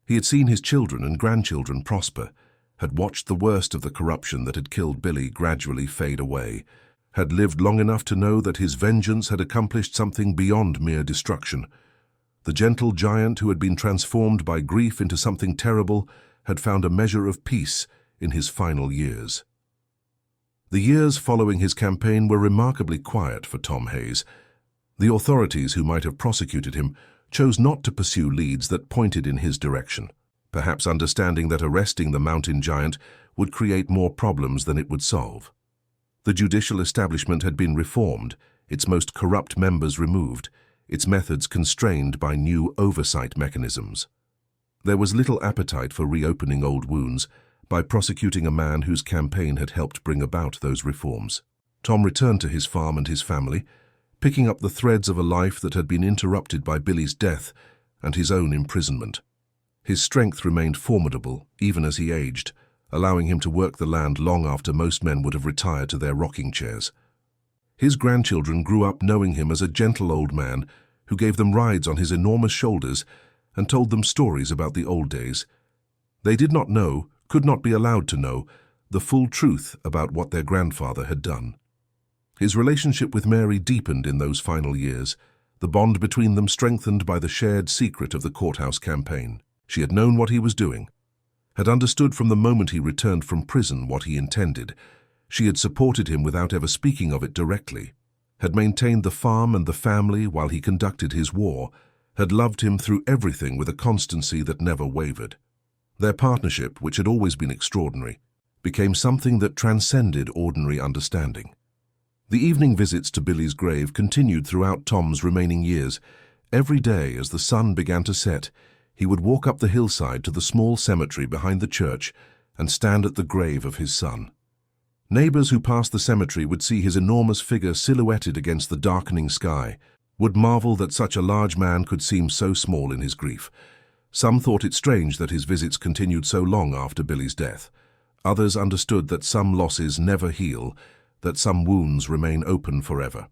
He had seen his children and grandchildren prosper, had watched the worst of the corruption that had killed Billy gradually fade away, had lived long enough to know that his vengeance had accomplished something beyond mere destruction. The gentle giant who had been transformed by grief into something terrible had found a measure of peace in his final years. The years following his campaign were remarkably quiet for Tom Hayes. The authorities who might have prosecuted him chose not to pursue leads that pointed in his direction, perhaps understanding that arresting the mountain giant would create more problems than it would solve. The judicial establishment had been reformed, its most corrupt members removed, its methods constrained by new oversight mechanisms. There was little appetite for reopening old wounds by prosecuting a man whose campaign had helped bring about those reforms. Tom returned to his farm and his family, picking up the threads of a life that had been interrupted by Billy's death and his own imprisonment. His strength remained formidable even as he aged, allowing him to work the land long after most men would have retired to their rocking chairs. His grandchildren grew up knowing him as a gentle old man who gave them rides on his enormous shoulders and told them stories about the old days. They did not know, could not be allowed to know, the full truth about what their grandfather had done. His relationship with Mary deepened in those final years, the bond between them strengthened by the shared secret of the courthouse campaign. She had known what he was doing, had understood from the moment he returned from prison what he intended. She had supported him without ever speaking of it directly, had maintained the farm and the family while he conducted his war, had loved him through everything with a constancy that never wavered. Their partnership, which had always been extraordinary, became something that transcended ordinary understanding. The evening visits to Billy's grave continued throughout Tom's remaining years. Every day, as the sun began to set, he would walk up the hillside to the small cemetery behind the church and stand at the grave of his son. Neighbors who passed the cemetery would see his enormous figure silhouetted against the darkening sky, would marvel that such a large man could seem so small in his grief. Some thought it strange that his visits continued so long after Billy's death. Others understood that some losses never heal, that some wounds remain open forever.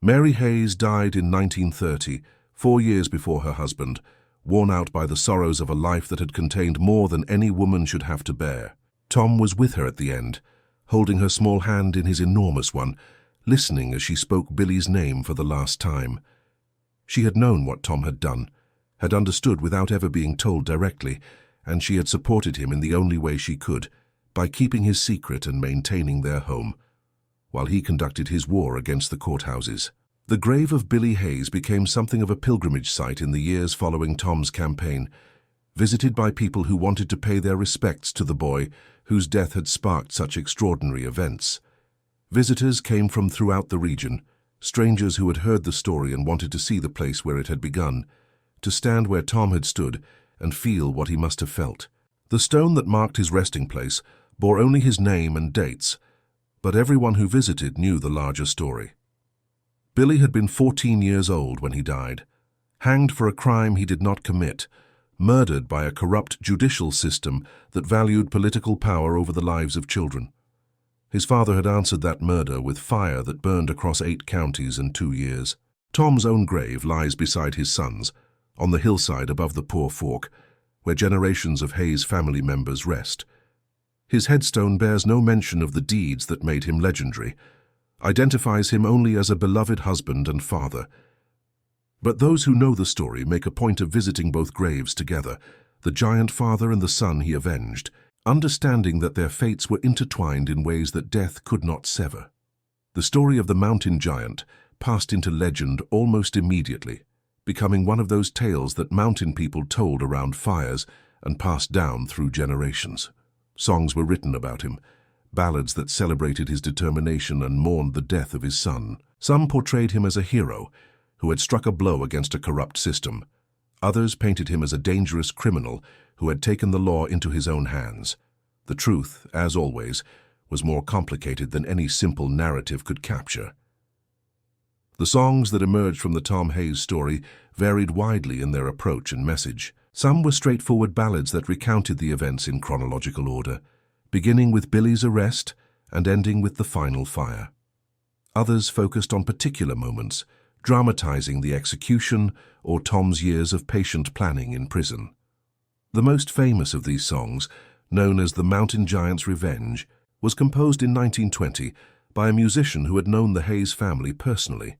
Mary Hayes died in 1930, 4 years before her husband, worn out by the sorrows of a life that had contained more than any woman should have to bear. Tom was with her at the end, holding her small hand in his enormous one, listening as she spoke Billy's name for the last time. She had known what Tom had done, had understood without ever being told directly, and she had supported him in the only way she could, by keeping his secret and maintaining their home, while he conducted his war against the Courthouses. The grave of Billy Hayes became something of a pilgrimage site in the years following Tom's campaign, visited by people who wanted to pay their respects to the boy whose death had sparked such extraordinary events. Visitors came from throughout the region, strangers who had heard the story and wanted to see the place where it had begun, to stand where Tom had stood and feel what he must have felt. The stone that marked his resting place bore only his name and dates, but everyone who visited knew the larger story. Billy had been 14 years old when he died, hanged for a crime he did not commit, murdered by a corrupt judicial system that valued political power over the lives of children. His father had answered that murder with fire that burned across 8 counties in 2 years. Tom's own grave lies beside his son's, on the hillside above the Poor Fork, where generations of Hayes family members rest. His headstone bears no mention of the deeds that made him legendary, identifies him only as a beloved husband and father. But those who know the story make a point of visiting both graves together, the giant father and the son he avenged, understanding that their fates were intertwined in ways that death could not sever. The story of the mountain giant passed into legend almost immediately, becoming one of those tales that mountain people told around fires and passed down through generations. Songs were written about him, ballads that celebrated his determination and mourned the death of his son. Some portrayed him as a hero who had struck a blow against a corrupt system. Others painted him as a dangerous criminal who had taken the law into his own hands. The truth, as always, was more complicated than any simple narrative could capture. The songs that emerged from the Tom Hayes story varied widely in their approach and message. Some were straightforward ballads that recounted the events in chronological order, beginning with Billy's arrest and ending with the final fire. Others focused on particular moments, dramatizing the execution or Tom's years of patient planning in prison. The most famous of these songs, known as The Mountain Giant's Revenge, was composed in 1920 by a musician who had known the Hayes family personally.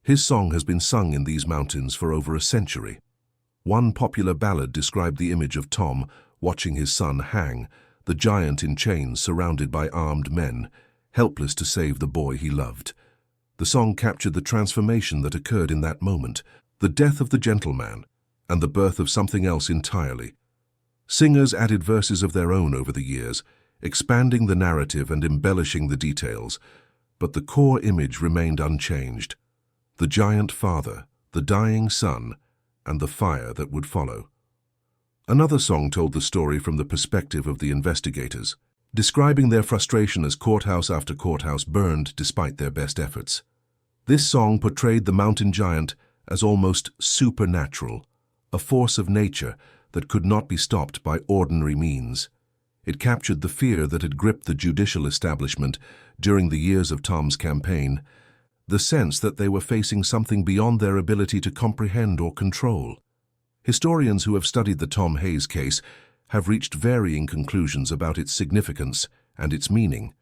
His song has been sung in these mountains for over a century. One popular ballad described the image of Tom watching his son hang, the giant in chains surrounded by armed men, helpless to save the boy he loved. The song captured the transformation that occurred in that moment, the death of the gentleman, and the birth of something else entirely. Singers added verses of their own over the years, expanding the narrative and embellishing the details, but the core image remained unchanged. The giant father, the dying son, and the fire that would follow. Another song told the story from the perspective of the investigators, describing their frustration as courthouse after courthouse burned despite their best efforts. This song portrayed the mountain giant as almost supernatural, a force of nature that could not be stopped by ordinary means. It captured the fear that had gripped the judicial establishment during the years of Tom's campaign, the sense that they were facing something beyond their ability to comprehend or control. Historians who have studied the Tom Hayes case have reached varying conclusions about its significance and its meaning.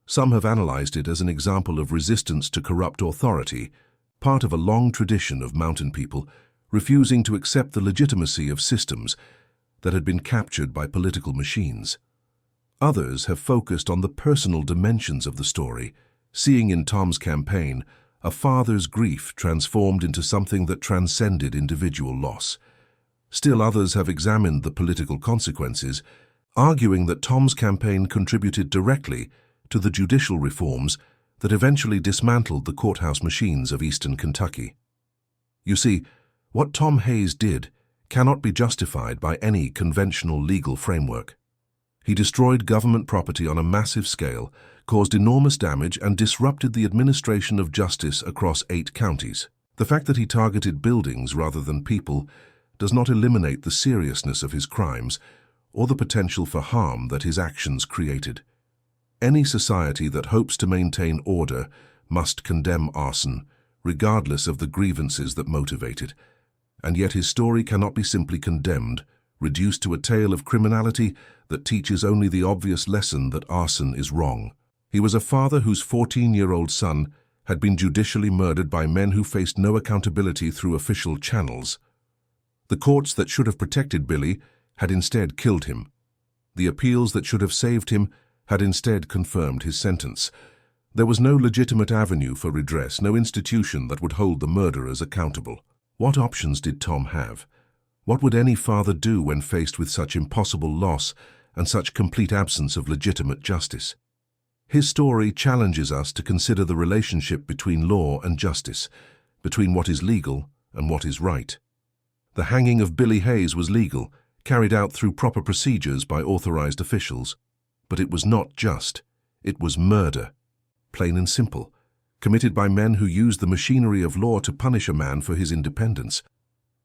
Some have analyzed it as an example of resistance to corrupt authority, part of a long tradition of mountain people refusing to accept the legitimacy of systems that had been captured by political machines. Others have focused on the personal dimensions of the story, seeing in Tom's campaign a father's grief transformed into something that transcended individual loss. Still others have examined the political consequences, arguing that Tom's campaign contributed directly to the judicial reforms that eventually dismantled the courthouse machines of eastern Kentucky. You see, what Tom Hayes did cannot be justified by any conventional legal framework. He destroyed government property on a massive scale, caused enormous damage, and disrupted the administration of justice across 8 counties. The fact that he targeted buildings rather than people does not eliminate the seriousness of his crimes or the potential for harm that his actions created. Any society that hopes to maintain order must condemn arson, regardless of the grievances that motivate it, and yet his story cannot be simply condemned reduced to a tale of criminality that teaches only the obvious lesson that arson is wrong. He was a father whose 14-year-old son had been judicially murdered by men who faced no accountability through official channels. The courts that should have protected Billy had instead killed him. The appeals that should have saved him had instead confirmed his sentence. There was no legitimate avenue for redress, no institution that would hold the murderers accountable. What options did Tom have? What would any father do when faced with such impossible loss and such complete absence of legitimate justice? His story challenges us to consider the relationship between law and justice, between what is legal and what is right. The hanging of Billy Hayes was legal, carried out through proper procedures by authorized officials. But it was not just. It was murder, plain and simple, committed by men who used the machinery of law to punish a man for his independence.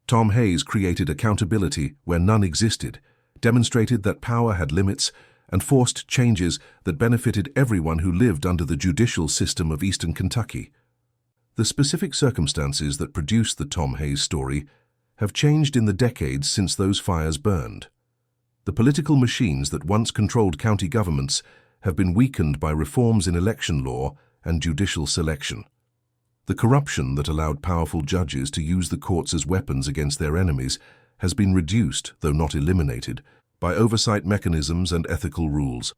Tom Hayes created accountability where none existed, demonstrated that power had limits, and forced changes that benefited everyone who lived under the judicial system of Eastern Kentucky. The specific circumstances that produced the Tom Hayes story have changed in the decades since those fires burned. The political machines that once controlled county governments have been weakened by reforms in election law and judicial selection. The corruption that allowed powerful judges to use the courts as weapons against their enemies has been reduced, though not eliminated, by oversight mechanisms and ethical rules.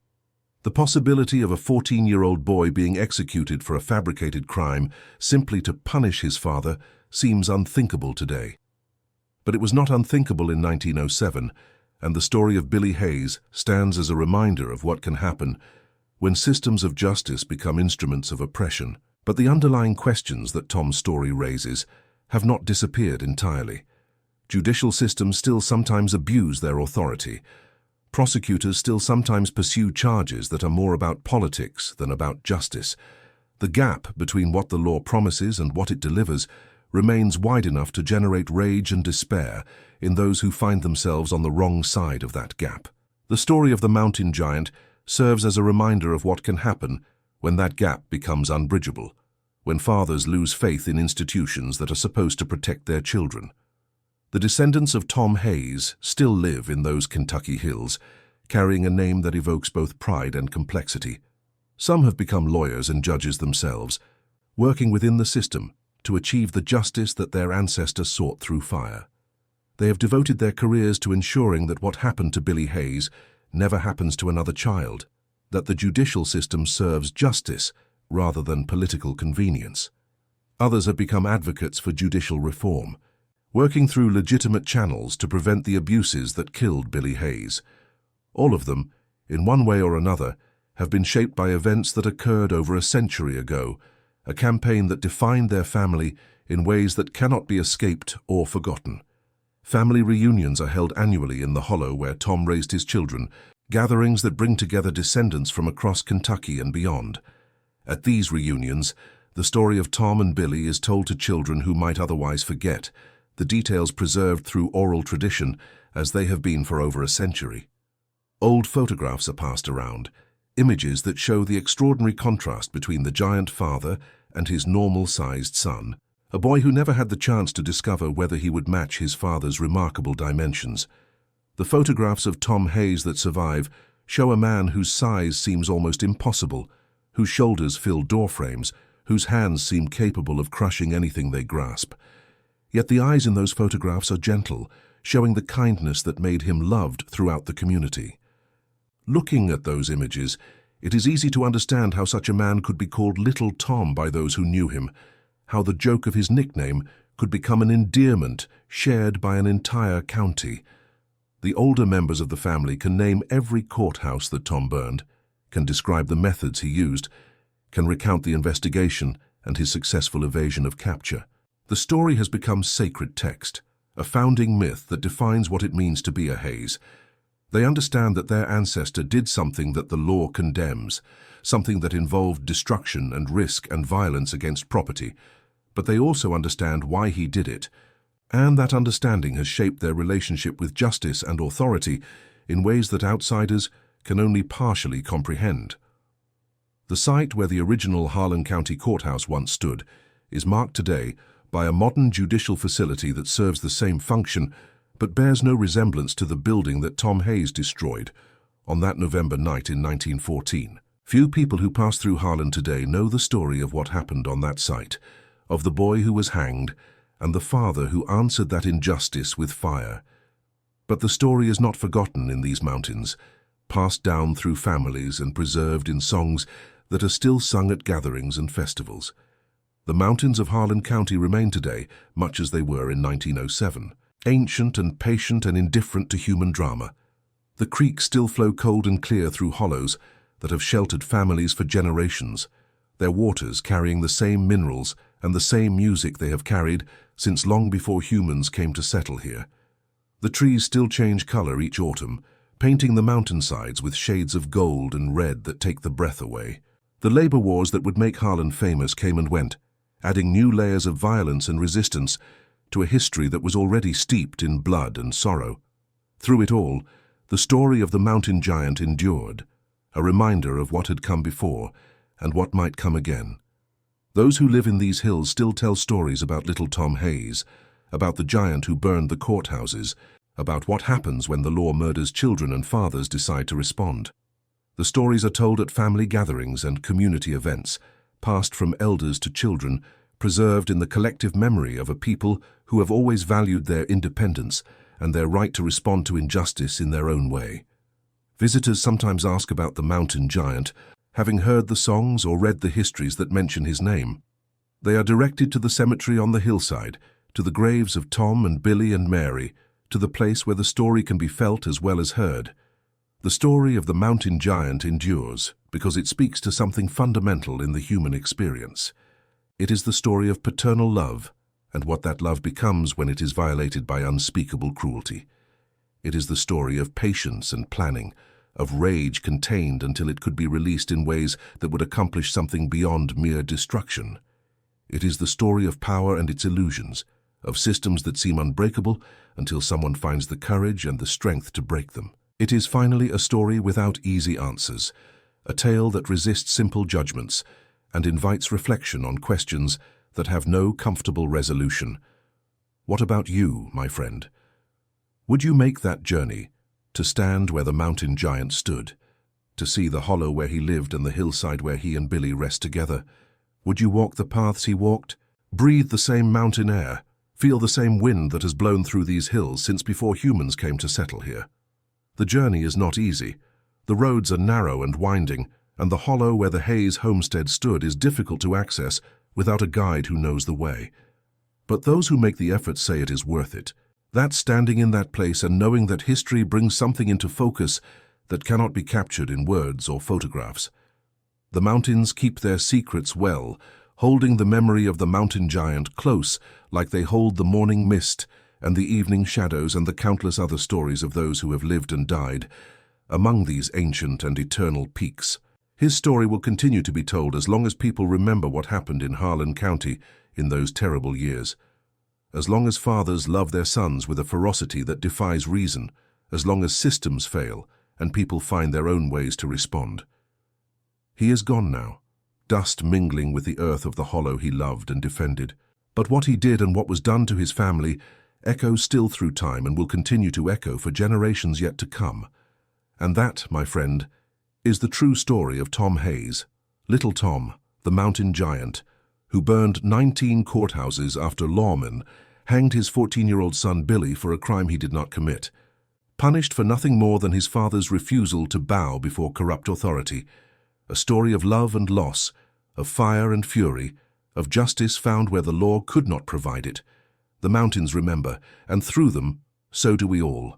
The possibility of a 14-year-old boy being executed for a fabricated crime simply to punish his father seems unthinkable today. But it was not unthinkable in 1907, and the story of Billy Hayes stands as a reminder of what can happen when systems of justice become instruments of oppression. But the underlying questions that Tom's story raises have not disappeared entirely. Judicial systems still sometimes abuse their authority. Prosecutors still sometimes pursue charges that are more about politics than about justice. The gap between what the law promises and what it delivers remains wide enough to generate rage and despair in those who find themselves on the wrong side of that gap. The story of the mountain giant serves as a reminder of what can happen when that gap becomes unbridgeable, when fathers lose faith in institutions that are supposed to protect their children. The descendants of Tom Hayes still live in those Kentucky hills, carrying a name that evokes both pride and complexity. Some have become lawyers and judges themselves, working within the system to achieve the justice that their ancestors sought through fire. They have devoted their careers to ensuring that what happened to Billy Hayes never happens to another child, that the judicial system serves justice rather than political convenience. Others have become advocates for judicial reform, working through legitimate channels to prevent the abuses that killed Billy Hayes. All of them, in one way or another, have been shaped by events that occurred over a century ago, a campaign that defined their family in ways that cannot be escaped or forgotten. Family reunions are held annually in the hollow where Tom raised his children, gatherings that bring together descendants from across Kentucky and beyond. At these reunions, the story of Tom and Billy is told to children who might otherwise forget, the details preserved through oral tradition as they have been for over a century. Old photographs are passed around, images that show the extraordinary contrast between the giant father and his normal-sized son, a boy who never had the chance to discover whether he would match his father's remarkable dimensions. The photographs of Tom Hayes that survive show a man whose size seems almost impossible, whose shoulders fill doorframes, whose hands seem capable of crushing anything they grasp. Yet the eyes in those photographs are gentle, showing the kindness that made him loved throughout the community. Looking at those images, it is easy to understand how such a man could be called Little Tom by those who knew him, how the joke of his nickname could become an endearment shared by an entire county. The older members of the family can name every courthouse that Tom burned, can describe the methods he used, can recount the investigation and his successful evasion of capture. The story has become sacred text, a founding myth that defines what it means to be a Hayes. They understand that their ancestor did something that the law condemns, something that involved destruction and risk and violence against property, but they also understand why he did it, and that understanding has shaped their relationship with justice and authority in ways that outsiders can only partially comprehend. The site where the original Harlan County Courthouse once stood is marked today by a modern judicial facility that serves the same function, but bears no resemblance to the building that Tom Hayes destroyed on that November night in 1914. Few people who pass through Harlan today know the story of what happened on that site, of the boy who was hanged and the father who answered that injustice with fire. But the story is not forgotten in these mountains, passed down through families and preserved in songs that are still sung at gatherings and festivals. The mountains of Harlan County remain today much as they were in 1907, ancient and patient and indifferent to human drama. The creeks still flow cold and clear through hollows that have sheltered families for generations, their waters carrying the same minerals and the same music they have carried since long before humans came to settle here. The trees still change color each autumn, painting the mountainsides with shades of gold and red that take the breath away. The labor wars that would make Harlan famous came and went, adding new layers of violence and resistance to a history that was already steeped in blood and sorrow. Through it all, the story of the mountain giant endured, a reminder of what had come before and what might come again. Those who live in these hills still tell stories about little Tom Hayes, about the giant who burned the courthouses, about what happens when the law murders children and fathers decide to respond. The stories are told at family gatherings and community events, passed from elders to children, preserved in the collective memory of a people who have always valued their independence and their right to respond to injustice in their own way. Visitors sometimes ask about the mountain giant, having heard the songs or read the histories that mention his name. They are directed to the cemetery on the hillside, to the graves of Tom and Billy and Mary, to the place where the story can be felt as well as heard. The story of the mountain giant endures because it speaks to something fundamental in the human experience. It is the story of paternal love and what that love becomes when it is violated by unspeakable cruelty. It is the story of patience and planning, of rage contained until it could be released in ways that would accomplish something beyond mere destruction. It is the story of power and its illusions, of systems that seem unbreakable until someone finds the courage and the strength to break them. It is finally a story without easy answers, a tale that resists simple judgments and invites reflection on questions that have no comfortable resolution. What about you, my friend? Would you make that journey, to stand where the mountain giant stood, to see the hollow where he lived and the hillside where he and Billy rest together? Would you walk the paths he walked, breathe the same mountain air, feel the same wind that has blown through these hills since before humans came to settle here? The journey is not easy. The roads are narrow and winding, and the hollow where the Hayes homestead stood is difficult to access without a guide who knows the way. But those who make the effort say it is worth it. That standing in that place and knowing that history brings something into focus that cannot be captured in words or photographs. The mountains keep their secrets well, holding the memory of the mountain giant close like they hold the morning mist and the evening shadows and the countless other stories of those who have lived and died among these ancient and eternal peaks. His story will continue to be told as long as people remember what happened in Harlan County in those terrible years. As long as fathers love their sons with a ferocity that defies reason, as long as systems fail and people find their own ways to respond. He is gone now, dust mingling with the earth of the hollow he loved and defended. But what he did and what was done to his family echoes still through time and will continue to echo for generations yet to come. And that, my friend, is the true story of Tom Hayes, little Tom, the mountain giant, who burned 19 courthouses after Lawmen hanged his 14-year-old son Billy for a crime he did not commit, punished for nothing more than his father's refusal to bow before corrupt authority. A story of love and loss, of fire and fury, of justice found where the law could not provide it. The mountains remember, and through them, so do we all.